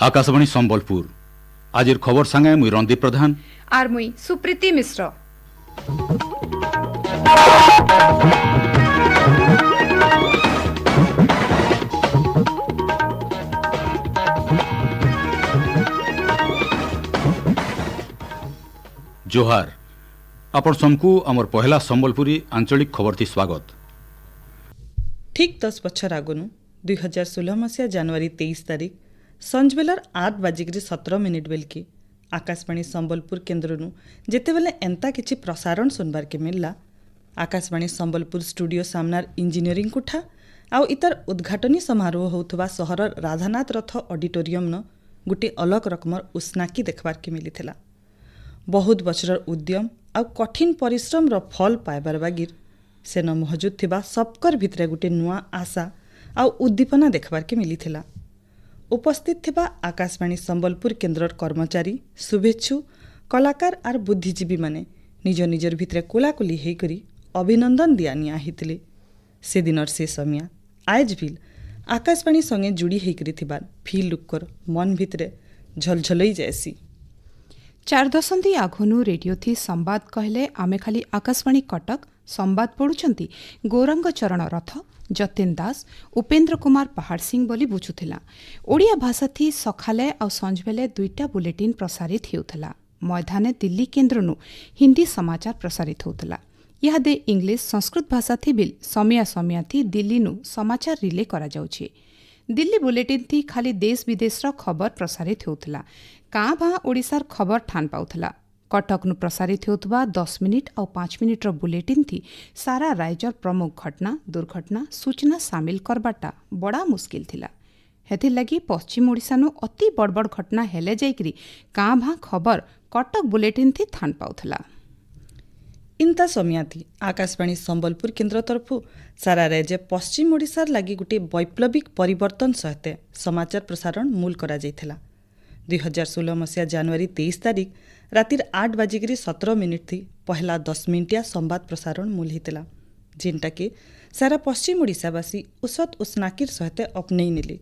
आकाशवाणी संबलपुर आज खबर सांगे मुई रणदीप प्रधान आर मुई सुप्रीति मिश्र। जोहार आपण समकु आमर पहला संबलपुरी आंचलिक खबर थी स्वागत। ठीक 10 बछर आगुनु 2016 मसीहा जनवरी 23 तारिख संजबेलर 8:17 बेलकी आकाशवाणी संबलपुर केन्द्रनु जेतेबेले एंता किछि प्रसारण सुनबार के मिलला। आकाशवाणी संबलपुर स्टूडियो सामनार इंजीनियरिंग कोठा आउ इतर उद्घाटनी समारोह होउथबा सहर राधानाथ रथ ऑडिटोरियम न गुटे अलग रकमर उस्नाकी देखबार के मिलिथिला। बहुत बछरर उद्यम आउ कठिन परिश्रम रो फल पाइबार बागिर सेन मौजूद थिबा सबकर भितरे गुटे नुआ आशा आउ उद्दीपना देखबार के मिलिथिला। उपस्थित थिबा आकाशवाणी संबलपुर केन्द्रर कर्मचारी, शुभेच्छु, कलाकार आर बुद्धिजीवी माने निज निजर भितरे कोलाकुली हेकरी अभिनंदन दियानी आहिथिले। से दिनर से समय आज भी आकाशवाणी संगे जुड़ी हेकरी थिबार फील लुक्कर मन भितरे झलझलई जायसी। 4 दशंधि आघनु रेडियो थी संवाद कहले आमे खाली आकाशवाणी कटक संवाद पढ़ुछंती गौरांग चरण रथ, जतिन दास, उपेन्द्र कुमार पहाड़ सिंह बोली बुझुथिला। ओडिया भाषा थी सखाले आ संजबेले 2टा बुलेटिन प्रसारित हेउथला। मैदाने दिल्ली केन्द्रनु हिंदी समाचार प्रसारित होउथला। इहादे इंग्लिश संस्कृत भाषा थी बिल समिया समिया थी दिल्लीनु समाचार रिले करा जाउछि। दिल्ली बुलेटिन थी खाली देश विदेशर खबर प्रसारित होउथला। काँ भाँ ओडिशार खबर ठान पाउथला। कटकनु प्रसारित होउथबा 10 मिनिट और 5 मिनिट बुलेटिन थी सारा राज्यर प्रमुख घटना दुर्घटना सूचना सामिल करबाटा बड़ा मुस्किल थिला। हेथिर लगी पश्चिम ओडिशानु अति बड़ बड़ घटना हेले जाइकरी काँ भाँ खबर कटक बुलेटिन थी थान पाउथला। इंता समिया थी आकाशवाणी संबलपुर केन्द्र तरफु सारा राज्य पश्चिम ओडिशार लगी गुटे वैप्लविक परिवर्तन सहित समाचार प्रसारण मूल करा जाइथिला। 2016 मसीहा जनवरी 23 तारिख रातिर 8:17 थी पहला 10 मिनिटिया संवाद प्रसारण मूल हितला, जेनटा के सारा पश्चिम ओडिशावासी उसत उस्नाकीर सहित अपनई नेले।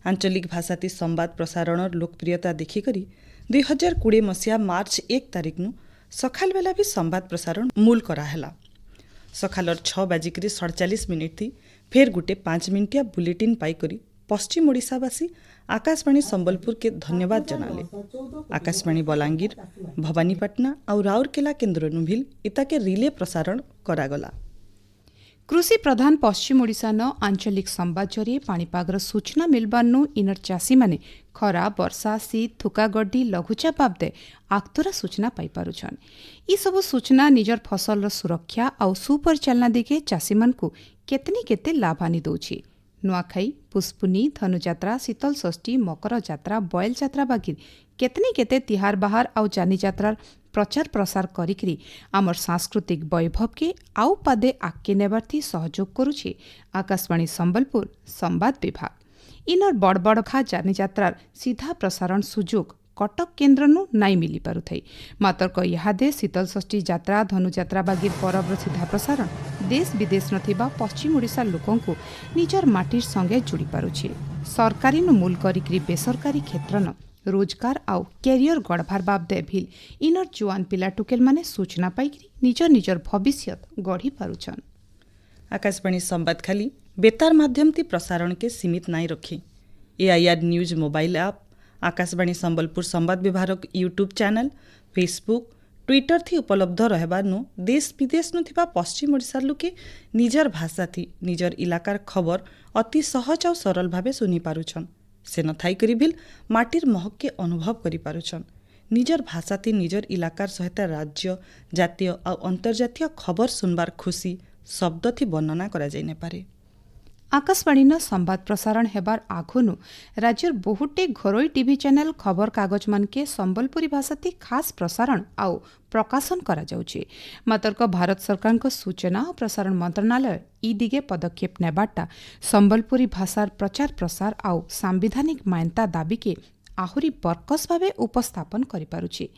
आंचलिक भाषा ती संवाद प्रसारणर लोकप्रियता देखिकरी 2020 मसीहा मार्च 1 तारिख नु सखाल बेला भी संवाद प्रसारण मूल कराहेला। सखालर 6:47 थी फेर गुटे 5 मिनिटिया बुलेटिन पाइकरी पश्चिम ओडिशावासी आकाशवाणी संबलपुर के धन्यवाद जनाले। आकाशवाणी बलांगीर, भवानीपाटना और राउरकेला केन्द्रनु भी इताके रिले प्रसारण करागला। कृषि प्रधान पश्चिम ओडिशा न आंचलिक संवाद जरिए पाणीपागर सूचना मिलबारनु इनर चाषी माने खरा वर्षा शीत थुकागड्डी लघुचाप बाबदे आक्तरा सूचना पाई पारुछन। ई सब सूचना निजर फसल सुरक्षा और सुपरिचालना दिगे चाषी मानकु केतनी केते लाभानी दउछि। नुआखाई, पुष्पुनी, धनुजात्रा, शीतल षष्ठी, मकर जात्रा, बयल जात्रा बागी केतनी केते तिहार बाहार आउ जानी जात्रार प्रचार प्रसार करिकरी आमर सांस्कृतिक वैभव के आउ पादे आगे नेबार थी सहयोग करुछि आकाशवाणी संबलपुर संवाद विभाग। इनर बड़ बड़ खा जानी जात्रार सीधा प्रसारण सुजोग कटक केन्द्रनु नाई मिली पारुथै। मात्र इहादे शीतल षष्ठी जात्रा धनुजात्रा बागीर परबर सीधा प्रसारण देश विदेश नथिबा पश्चिम ओडिशा लोकंकु निजर माटिर संगे जोड़ी पारुछि। सरकारी नु मूल करिकरी बेसरकारी क्षेत्रन रोजगार आउ कैरियर गढ़भार बाबदे भी इनर जुआन पिला टुकेल माने सूचना पाइकरी निजर निजर भविष्यत गढ़ी पारुछन। आकाशवाणी संवाद खाली बेतार माध्यम ती प्रसारण के सीमित नाई रखी। AIR news mobile app, Akashvani Sambalpur संवाद विभाग यूट्यूब चैनल, फेसबुक, ट्विटर थी उपलब्ध रहबारनु देश विदेश नु थिबा पश्चिम ओडिशार लोके निजर भाषा थी निजर इलाकार खबर अति सहज और सरल भावे सुनी पारुछन। से न थाई करी बिल माटिर महक के अनुभव करी पारुछन। निजर भाषा थी निजर इलाकार सहित राज्य जातीय और अंतर्जातीय खबर सुनबार खुशी शब्द थी वर्णना करा जाई ने पारे। आकाशवाणी संवाद प्रसारण हेबार आगुनु राज्यर बहुटे घरोई टीवी चैनल खबर कागज मानके संबलपुरी भाषा थी खास प्रसारण आउ प्रकाशन करा जाउछि। मात्र भारत सरकार को सूचना और प्रसारण मंत्रणालय ई दिगे पदक्षेप नेबाटा संबलपुरी भाषार प्रचार प्रसार आउ सांविधानिक मान्यता दाबी के आहुरी बर्कस भावे उपस्थापन करि पारुछि।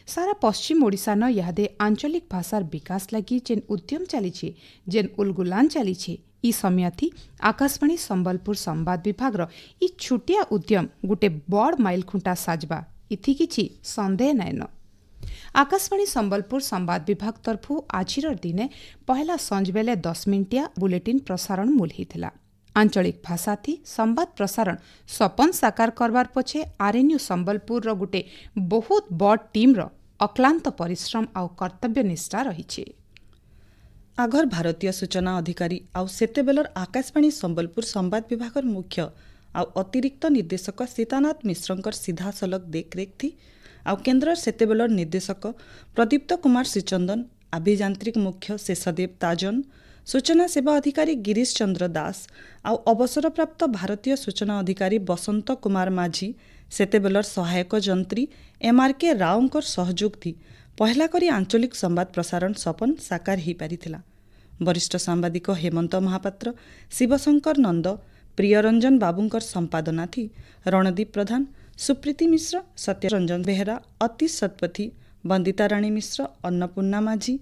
सारा पश्चिम ओडिशा न यादे आंचलिक भाषार विकास लगी जेन उद्यम चलीछि जेन उलगुलान चलीछि ଇ ସମୟଥି ଆକାଶବାଣୀ ସମ୍ବଲପୁର ସମ୍ବାଦ ବିଭାଗର ଇ ଛୁଟିଆ ଉଦ୍ୟମ ଗୋଟେ ବଡ଼ ମାଇଲଖୁଣ୍ଟା ସାଜବା ଇଥି କିଛି ସନ୍ଦେହ ନାଇଁନ। ଆକାଶବାଣୀ ସମ୍ବଲପୁର ସମ୍ବାଦ ବିଭାଗ ତରଫୁ ଆଜିର ଦିନେ ପହେଲା ସଞ୍ଜବେଲେ 10 ମିନିଟିଆ ବୁଲେଟିନ୍ ପ୍ରସାରଣ ମୂଲ ହେଇଥିଲା। ଆଞ୍ଚଳିକ ଭାଷାଥି ସମ୍ବାଦ ପ୍ରସାରଣ ସପନ ସାକାର କରବାର ପଛେ ଆର୍ଏନ୍ୟୁ ସମ୍ବଲପୁରର ଗୋଟେ ବହୁତ ବଡ଼ ଟିମ୍ର ଅକ୍ଲାନ୍ତ ପରିଶ୍ରମ ଆଉ କର୍ତ୍ତବ୍ୟ ନିଷ୍ଠା ରହିଛି। ଆଗର ଭାରତୀୟ ସୂଚନା ଅଧିକାରୀ ଆଉ ସେତେବେଳର ଆକାଶବାଣୀ ସମ୍ବଲପୁର ସମ୍ବାଦ ବିଭାଗର ମୁଖ୍ୟ ଆଉ ଅତିରିକ୍ତ ନିର୍ଦ୍ଦେଶକ ସୀତାନାଥ ମିଶ୍ରଙ୍କର ସିଧାସଳଖ ଦେଖରେଖ ଥି ଆଉ କେନ୍ଦ୍ରର ସେତେବେଳର ନିର୍ଦ୍ଦେଶକ ପ୍ରଦୀପ୍ତ କୁମାର ଶ୍ରୀଚନ୍ଦନ, ଆଭିଯାନ୍ତ୍ରିକ ମୁଖ୍ୟ ଶେଷଦେବ ତାଜନ, ସୂଚନା ସେବା ଅଧିକାରୀ ଗିରୀଶ ଚନ୍ଦ୍ର ଦାସ ଆଉ ଅବସରପ୍ରାପ୍ତ ଭାରତୀୟ ସୂଚନା ଅଧିକାରୀ ବସନ୍ତ କୁମାର ମାଝୀ, ସେତେବେଳର ସହାୟକ ଯନ୍ତ୍ରୀ MRK ରାଓଙ୍କର ସହଯୋଗ ଥି ପହିଲା କରି ଆଞ୍ଚଳିକ ସମ୍ବାଦ ପ୍ରସାରଣ ସପନ ସାକାର ହୋଇପାରିଥିଲା। ବରିଷ୍ଠ ସାମ୍ବାଦିକ ହେମନ୍ତ ମହାପାତ୍ର, ଶିବଶଙ୍କର ନନ୍ଦ, ପ୍ରିୟରଞ୍ଜନ ବାବୁଙ୍କର ସମ୍ପାଦନା ଥି ରଣଦୀପ ପ୍ରଧାନ, ସୁପ୍ରୀତି ମିଶ୍ର, ସତ୍ୟରଞ୍ଜନ ବେହେରା, ଅତୀଶ ଶତପଥୀ, ବନ୍ଦିତାରାଣୀ ମିଶ୍ର, ଅନ୍ନପୂର୍ଣ୍ଣା ମାଝୀ,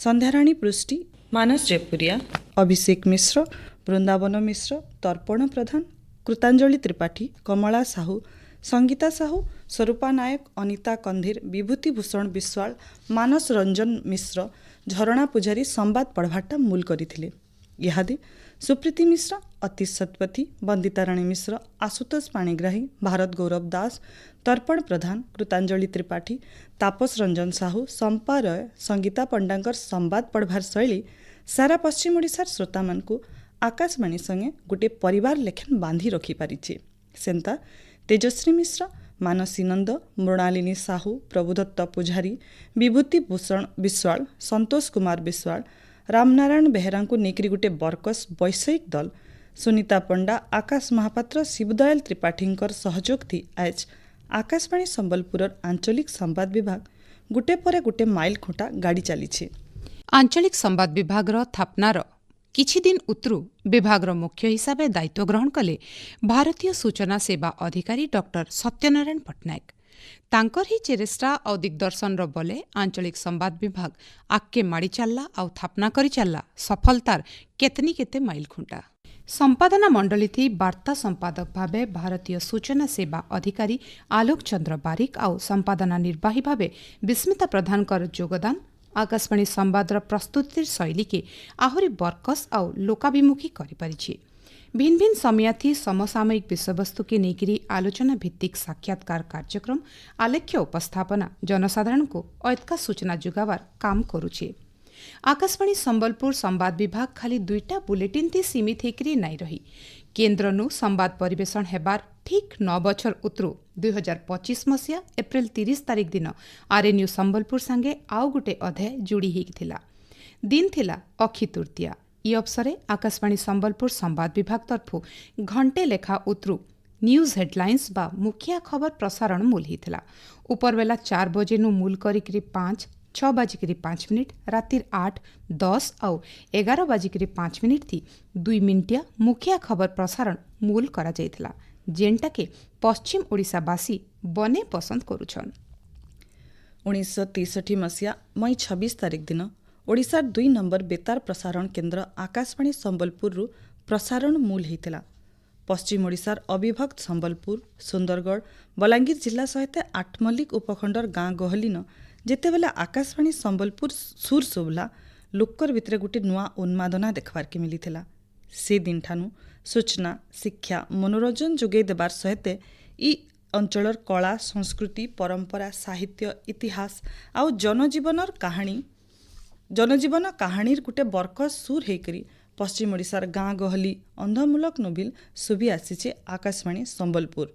ସନ୍ଧ୍ୟାରାଣୀ ପୃଷ୍ଟି, ମାନସ ଜୟପୁରିଆ, ଅଭିଷେକ ମିଶ୍ର, ବୃନ୍ଦାବନ ମିଶ୍ର, ତର୍ପଣ ପ୍ରଧାନ, କୃତାଞ୍ଜଳି ତ୍ରିପାଠୀ, କମଳା ସାହୁ, ସଙ୍ଗୀତା ସାହୁ, ସ୍ୱରୂପା ନାୟକ, ଅନିତା କନ୍ଧୀର, ବିଭୂତି ଭୂଷଣ ବିଶ୍ୱାଳ, ମାନସ ରଞ୍ଜନ ମିଶ୍ର, ଝରଣା ପୂଜାରୀ ସମ୍ବାଦ ପଢ଼ବାରଟା ମୂଲ କରିଥିଲେ। ଇହାଦେ ସୁପ୍ରୀତି ମିଶ୍ର, ଅତୀଶ ଶତପଥୀ, ବନ୍ଦିତାରାଣୀ ମିଶ୍ର, ଆଶୁତୋଷ ପାଣିଗ୍ରାହୀ, ଭାରତ ଗୌରବ ଦାସ, ତର୍ପଣ ପ୍ରଧାନ, କୃତାଞ୍ଜଳି ତ୍ରିପାଠୀ, ତାପସ ରଞ୍ଜନ ସାହୁ, ସମ୍ପା ରୟ, ସଙ୍ଗୀତା ପଣ୍ଡାଙ୍କର ସମ୍ବାଦ ପଢ଼ବାର ଶୈଳୀ ସାରା ପଶ୍ଚିମ ଓଡ଼ିଶାର ଶ୍ରୋତାମାନଙ୍କୁ ଆକାଶବାଣୀ ସଙ୍ଗେ ଗୋଟେ ପରିବାର ଲେଖେନ୍ ବାନ୍ଧି ରଖିପାରିଛେ। ସେନ୍ତା ତେଜଶ୍ରୀ ମିଶ୍ର, ମାନସୀ ନନ୍ଦ, ମୃଣାଳିନୀ ସାହୁ, ପ୍ରଭୁଦତ୍ତ ପୂଜାରୀ, ବିଭୂତି ଭୂଷଣ ବିଶ୍ୱାଳ, ସନ୍ତୋଷ କୁମାର ବିଶ୍ୱାଳ, ରାମନାରାୟଣ ବେହେରାଙ୍କୁ ନେଇକରି ଗୋଟେ ବର୍କସ ବୈଷୟିକ ଦଲ, ସୁନିତା ପଣ୍ଡା, ଆକାଶ ମହାପାତ୍ର, ଶିବଦୟାଲ ତ୍ରିପାଠୀଙ୍କର ସହଯୋଗ ଥି ଆଜ ଆକାଶବାଣୀ ସମ୍ବଲପୁରର ଆଞ୍ଚଳିକ ସମ୍ବାଦ ବିଭାଗ ଗୋଟେ ପରେ ଗୋଟେ ମାଇଲ ଖୁଣ୍ଟା ଗାଡ଼ି ଚାଲିଛି। ଆଞ୍ଚଳିକ ସମ୍ବାଦ ବିଭାଗର ଥାପନାର କିଛି ଦିନ ଉତ୍ରୁ ବିଭାଗର ମୁଖ୍ୟ ହିସାବେ ଦାୟିତ୍ୱ ଗ୍ରହଣ କଲେ ଭାରତୀୟ ସୂଚନା ସେବା ଅଧିକାରୀ ଡକ୍ଟର ସତ୍ୟନାରାୟଣ ପଟ୍ଟନାୟକ। ତାଙ୍କର ହିଁ ଚେଷ୍ଟା ଆଉ ଦିଗ୍ଦର୍ଶନର ବଲେ ଆଞ୍ଚଳିକ ସମ୍ବାଦ ବିଭାଗ ଆଗକେ ମାଡ଼ି ଚାଲିଲା ଆଉ ଥାପନା କରି ଚାଲିଲା ସଫଳତାର କେତନି କେତେ ମାଇଲ ଖୁଣ୍ଟା। ସମ୍ପାଦନା ମଣ୍ଡଳୀଥି ବାର୍ତ୍ତା ସମ୍ପାଦକ ଭାବେ ଭାରତୀୟ ସୂଚନା ସେବା ଅଧିକାରୀ ଆଲୋକ ଚନ୍ଦ୍ର ବାରିକ ଆଉ ସମ୍ପାଦନା ନିର୍ବାହୀ ଭାବେ ବିସ୍ମିତା ପ୍ରଧାନଙ୍କର ଯୋଗଦାନ ଆକାଶବାଣୀ ସମ୍ବାଦର ପ୍ରସ୍ତୁତିର ଶୈଳୀକେ ଆହୁରି ବର୍କସ ଆଉ ଲୋକାଭିମୁଖୀ କରିପାରିଛି। ଭିନ୍ନ ଭିନ୍ନ ସମୟାଥି ସମସାମୟିକ ବିଷୟବସ୍ତୁକେ ନେଇକିରି ଆଲୋଚନା ଭିତ୍ତିକ ସାକ୍ଷାତକାର କାର୍ଯ୍ୟକ୍ରମ ଆଲେଖ୍ୟ ଉପସ୍ଥାପନା ଜନସାଧାରଣଙ୍କୁ ଐତକା ସୂଚନା ଯୋଗାବାର କାମ କରୁଛେ। ଆକାଶବାଣୀ ସମ୍ବଲପୁର ସମ୍ବାଦ ବିଭାଗ ଖାଲି 2ଟା ବୁଲେଟିନ୍ ଥି ସୀମିତ ହେଇକରି ନାଇଁ ରହି କେନ୍ଦ୍ରନୁ ସମ୍ବାଦ ପରିବେଷଣ ହେବାର ଠିକ୍ 9 ବଛର ଉତ୍ରୁ 2025 ମସିହା ଏପ୍ରିଲ 30 ତାରିଖ ଦିନ ଆର୍ଏନ୍ୟୁ ସମ୍ବଲପୁର ସାଙ୍ଗେ ଆଉ ଗୋଟେ ଅଧ୍ୟାୟ ଯୋଡ଼ି ହେଇଥିଲା। ଦିନ ଥିଲା ଅକ୍ଷି ତୃତୀୟା। ଇ ଅବସରେ ଆକାଶବାଣୀ ସମ୍ବଲପୁର ସମ୍ବାଦ ବିଭାଗ ତରଫୁ ଘଣ୍ଟେ ଲେଖା ଉତ୍ରୁ ନ୍ୟୁଜ୍ ହେଡଲାଇନ୍ସ ବା ମୁଖିଆ ଖବର ପ୍ରସାରଣ ମୂଲ ହେଇଥିଲା। ଉପରବେଲା 4 ବଜେନୁ ମୂଲ କରିକିରି 5, 6 ବାଜିକିରି 5 ମିନିଟ୍, ରାତିର 8, 10 ଆଉ 11 ବାଜିକିରି 5 ମିନିଟ୍ ଥି 2 ମିନିଟିଆ ମୁଖିଆ ଖବର ପ୍ରସାରଣ ମୂଲ କରାଯାଇଥିଲା, ଯେନ୍ଟାକେ ପଶ୍ଚିମ ଓଡ଼ିଶାବାସୀ ବନେ ପସନ୍ଦ କରୁଛନ୍। 1963 ମସିହା ମଇ 26 ତାରିଖ ଦିନ ଓଡ଼ିଶାର 2 ନମ୍ବର ବେତାର ପ୍ରସାରଣ କେନ୍ଦ୍ର ଆକାଶବାଣୀ ସମ୍ବଲପୁରରୁ ପ୍ରସାରଣ ମୂଲ ହେଇଥିଲା। ପଶ୍ଚିମ ଓଡ଼ିଶାର ଅବିଭକ୍ତ ସମ୍ବଲପୁର, ସୁନ୍ଦରଗଡ଼, ବଲାଙ୍ଗୀର ଜିଲ୍ଲା ସହିତ ଆଠମଲ୍ଲିକ ଉପଖଣ୍ଡର ଗାଁ ଗହଲିନ ଯେତେବେଳେ ଆକାଶବାଣୀ ସମ୍ବଲପୁର ସୁର ଶୁଭଲା ଲୋକର ଭିତରେ ଗୋଟେ ନୂଆ ଉନ୍ମାଦନା ଦେଖବାରକେ ମିଳିଥିଲା। ସେ ଦିନଠାନୁ ସୂଚନା, ଶିକ୍ଷା, ମନୋରଞ୍ଜନ ଯୋଗାଇ ଦେବାର ସହିତ ଇ ଅଞ୍ଚଳର କଳା, ସଂସ୍କୃତି, ପରମ୍ପରା, ସାହିତ୍ୟ, ଇତିହାସ ଆଉ ଜନଜୀବନ କାହାଣୀର ଗୋଟେ ବର୍କସ ସୁର ହେଇକରି ପଶ୍ଚିମ ଓଡ଼ିଶାର ଗାଁ ଗହଲି ଅନ୍ଧମୂଲକ ନୁବିଲ ଶୁଭି ଆସିଛେ ଆକାଶବାଣୀ ସମ୍ବଲପୁର।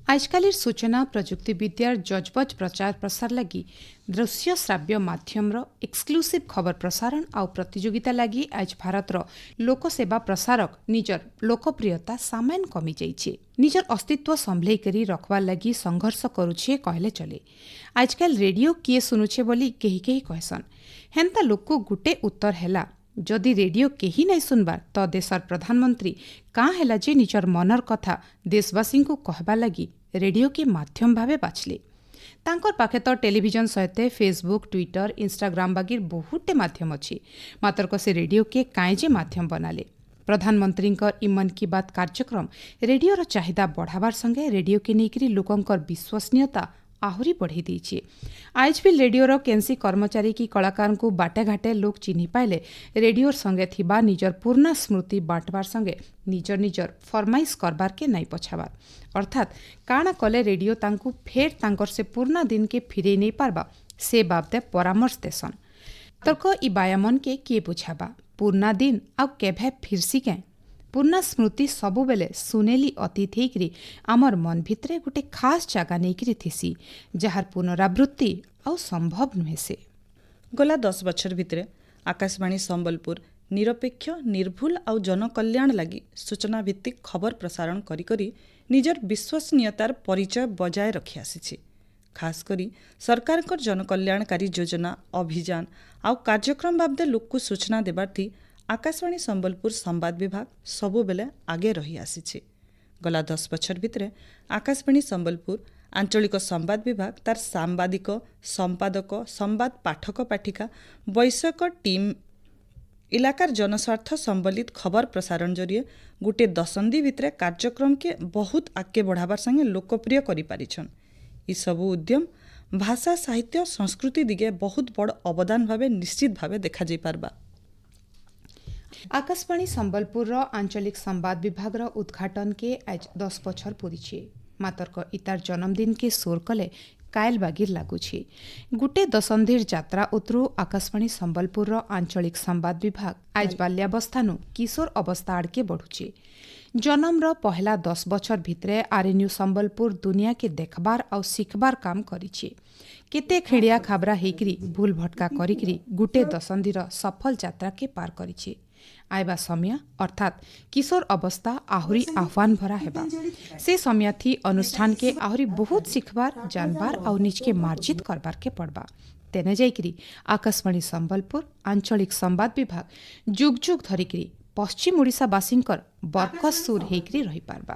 ଆଜକାଲିର ସୂଚନା ପ୍ରଯୁକ୍ତିବିଦ୍ୟାର ଜଜବଜ ପ୍ରଚାର ପ୍ରସାର ଲାଗି ଦୃଶ୍ୟ ଶ୍ରାବ୍ୟ ମାଧ୍ୟମର ଏକ୍ସକ୍ଲୁସିଭ ଖବର ପ୍ରସାରଣ ଆଉ ପ୍ରତିଯୋଗିତା ଲାଗି ଆଜ ଭାରତର ଲୋକସେବା ପ୍ରସାରକ ନିଜର ଲୋକପ୍ରିୟତା ସାମାନ୍ୟ କମି ଯାଇଛେ। ନିଜର ଅସ୍ତିତ୍ୱ ସମ୍ଭଲେଇ କରି ରଖବାର ଲାଗି ସଂଘର୍ଷ କରୁଛେ କହିଲେ ଚଲେ। ଆଜକାଲ ରେଡ଼ିଓ କିଏ ଶୁଣୁଛେ ବୋଲି କେହି କେହି କହେସନ୍। ହେନ୍ତା ଲୋକକୁ ଗୋଟେ ଉତ୍ତର ହେଲା, ଯଦି ରେଡ଼ିଓ କେହି ନାଇଁ ଶୁଣବାର ତ ଦେଶର ପ୍ରଧାନମନ୍ତ୍ରୀ କାଁ ହେଲା ଯେ ନିଜର ମନର କଥା ଦେଶବାସୀଙ୍କୁ କହିବା ଲାଗି ରେଡ଼ିଓକେ ମାଧ୍ୟମ ଭାବେ ବାଛଲେ। तांकर पाखे तो टेलीविजन सहित फेसबुक ट्विटर इंस्टाग्राम बागिर बहुते माध्यम अच्छी मात्र को से रेडियो के काएजे माध्यम बनाले। प्रधानमंत्री इ मन की बात कार्यक्रम रेडियोर चाहिदा बढ़ावार संगे रेडियो के नेकरी लोकंकर विश्वसनीयता आहुरी बढ़ी देछि। आज भी रेडियोर केन्सी कर्मचारी की कलाकार को बाटे घाटे लोक चिन्हि पाइले रेडियोर संगे थिबा निजर पूर्ण स्मृति बांटवार संगे निजर फरमाइश करबार के नाई पछाबार अर्थात काना कले रेडियो तांकु फेर तांकर से पूर्ण दिन के फिरे नहीं पारबा से बाबदे परामर्श देसन। तर्क इ बायामन के किए बुझाबा पूर्णा दिन आ केभे फिरसी के पूर्णा स्मृति सबु बेले सुनेली अतीत हेकरी आमर मन भितरे गोटे खास जगह नेकरी थिसी जहार पुनरावृत्ति आ संभव नुहे से। गला 10 बछर भितरे आकाशवाणी संबलपुर निरपेक्ष निर्भुल आ जनकल्याण लगी सूचना भित्तिक खबर प्रसारण करी निजर विश्वसनीयतार परिचय बजाय रखी आसी। खास करी सरकार जनकल्याणकारी योजना अभियान आ कार्यक्रम बाबदे लोक को सूचना देबार थी आकाशवाणी संबलपुर संवाद विभाग सबु बेले आगे रही आसी। गला 10 बछर भितरे आकाशवाणी संबलपुर आंचलिक संवाद विभाग तार सांबादिक संपादक संवाद पाठक पाठिका वैषयिक टीम इलाकार जनस्वार्थ संबलित खबर प्रसारण जरिए गोटे दशंधि भितरे कार्यक्रम के बहुत आगे बढ़ावार संगे लोकप्रिय करि पारिछन। इ सबु उद्यम भाषा साहित्य संस्कृति दिगे बहुत बड़ अवदान भावे निश्चित भावे देखा जाई पारबा। आकाशवाणी संबलपुर आंचलिक संवाद विभाग उद्घाटन के आज 10 बछर पूरी मातर इतार जन्मदिन के सोर कले कायल बागिर लागुछि। गुटे दशंधिर यात्रा उतरू आकाशवाणी संबलपुर आंचलिक संवाद विभाग आज बाल्यावस्थानु किशोर अवस्था आड़के बढ़ुछि। जन्मर पहला 10 बछर भितरे आरएनयू संबलपुर दुनिया के देखबार और सिखबार काम करिछि। केते खेड़िया खाबरा हेकरी भूल भटका करिकरी गुटे दशंधिर सफल यात्रा के पार करिछि। आइबा समय अर्थात किशोर अवस्था आहुरी आह्वान भरा हेबा से समय थी अनुष्ठान के आहुरी बहुत सिखबार जानबार और निज के मार्जित करबार के पड़बा तेने जाइकरी आकाशवाणी संबलपुर आंचलिक संवाद विभाग जुग जुग धरिकरी पश्चिम ओडिशा बासिंकर बरकस सुर हेकरी रही पारबा।